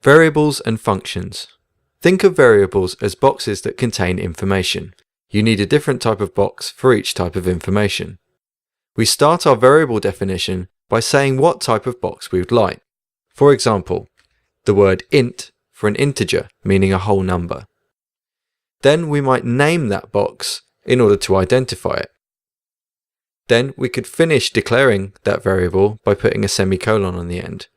Variables and functions. Think of variables as boxes that contain information. You need a different type of box for each type of information. We start our variable definition by saying what type of box we would like. For example, the word int for an integer, meaning a whole number. Then we might name that box in order to identify it. Then we could finish declaring that variable by putting a semicolon on the end.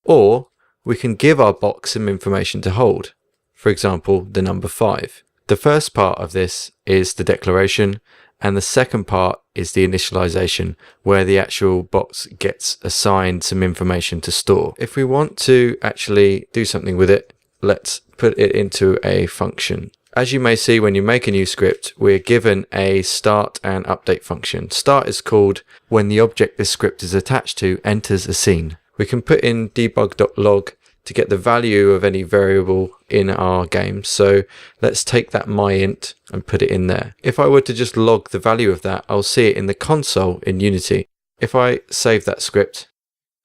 Or we can give our box some information to hold. For example, the number 5. The first part of this is the declaration, and the second part is the initialization, where the actual box gets assigned some information to store. If we want to actually do something with it, let's put it into a function. As you may see when you make a new script, we're given a start and update function. Start is called when the object this script is attached to enters a scene. We can put in Debug.Log to get the value of any variable in our game. So let's take that myInt and put it in there. If I were to just log the value of that, I'll see it in the console in Unity. If I save that script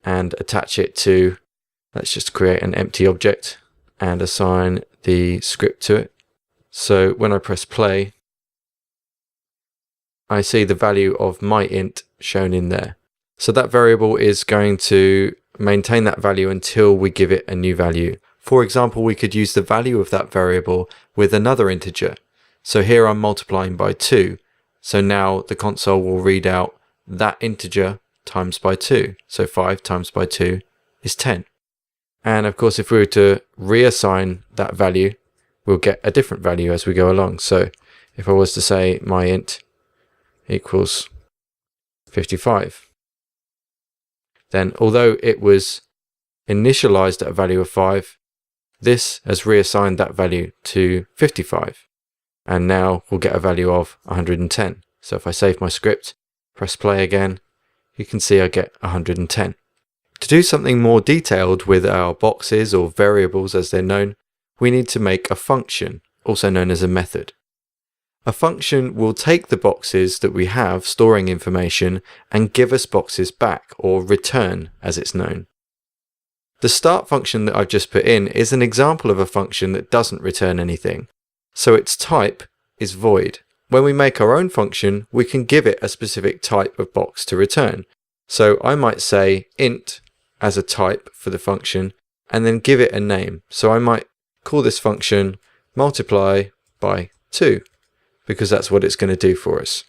and attach it to, let's just create an empty object and assign the script to it. So when I press play, I see the value of myInt shown in there. So that variable is going to maintain that value until we give it a new value. For example, we could use the value of that variable with another integer. So here I'm multiplying by 2. So now the console will read out that integer times by 2. So 5 times by 2 is 10. And of course, if we were to reassign that value, we'll get a different value as we go along. So if I was to say myInt equals 55, then although it was initialized at a value of 5, this has reassigned that value to 55. And now we'll get a value of 110. So if I save my script, press play again, you can see I get 110. To do something more detailed with our boxes or variables as they're known, we need to make a function, also known as a method. A function will take the boxes that we have storing information and give us boxes back, or return as it's known. The start function that I've just put in is an example of a function that doesn't return anything, so its type is void. When we make our own function, we can give it a specific type of box to return. So I might say int as a type for the function and then give it a name. So I might call this function MultiplyByTwo, because that's what it's going to do for us.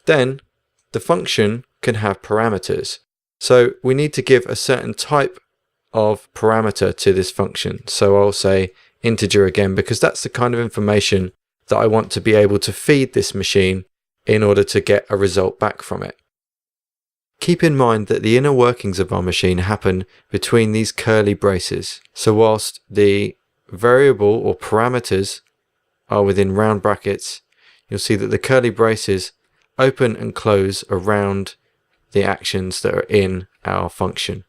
Then the function can have parameters. So we need to give a certain type of parameter to this function. So I'll say integer again, because that's the kind of information that I want to be able to feed this machine in order to get a result back from it. Keep in mind that the inner workings of our machine happen between these curly braces. So whilst the variable or parameters are within round brackets, you'll see that the curly braces open and close around the actions that are in our function.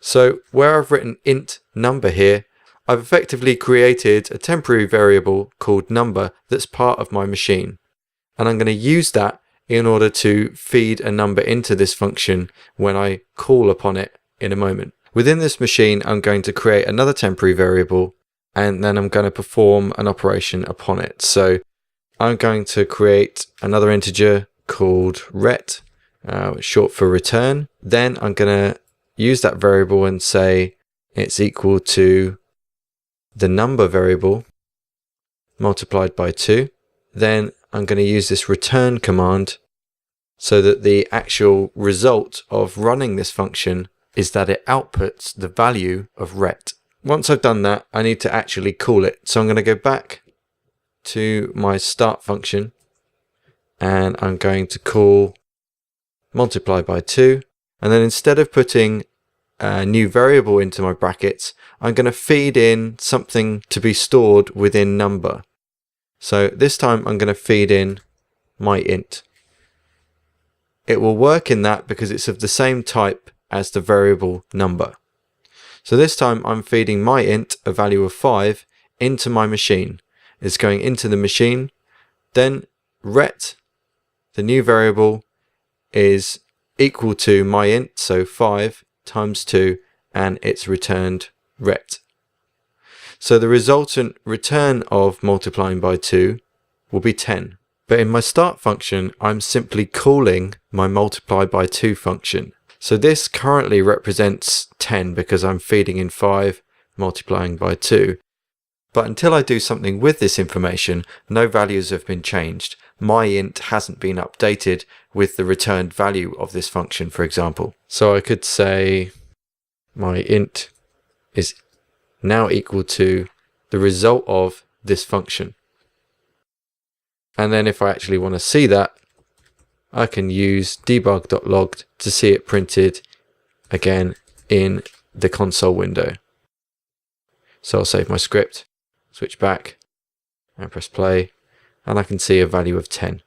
So where I've written int number here, I've effectively created a temporary variable called number that's part of my machine. And I'm going to use that in order to feed a number into this function when I call upon it in a moment. Within this machine, I'm going to create another temporary variable, and then I'm going to perform an operation upon it. So I'm going to create another integer called ret, short for return. Then I'm going to use that variable and say it's equal to the number variable multiplied by 2. Then I'm going to use this return command so that the actual result of running this function is that it outputs the value of ret. Once I've done that, I need to actually call it. So I'm going to go back to my start function and I'm going to call MultiplyByTwo, and then instead of putting a new variable into my brackets, I'm going to feed in something to be stored within number. So this time I'm going to feed in myInt. It will work in that because it's of the same type as the variable number. So this time I'm feeding myInt, a value of 5, into my machine. It's going into the machine. Then ret, the new variable, is equal to myInt, so 5 times 2, and it's returned ret. So the resultant return of multiplying by 2 will be 10. But in my start function, I'm simply calling my MultiplyByTwo function. So this currently represents 10 because I'm feeding in 5, multiplying by 2. But until I do something with this information, no values have been changed. myInt hasn't been updated with the returned value of this function, for example. So I could say myInt is now equal to the result of this function. And then if I actually want to see that, I can use Debug.Log to see it printed again in the console window. So I'll save my script, switch back and press play, and I can see a value of 10.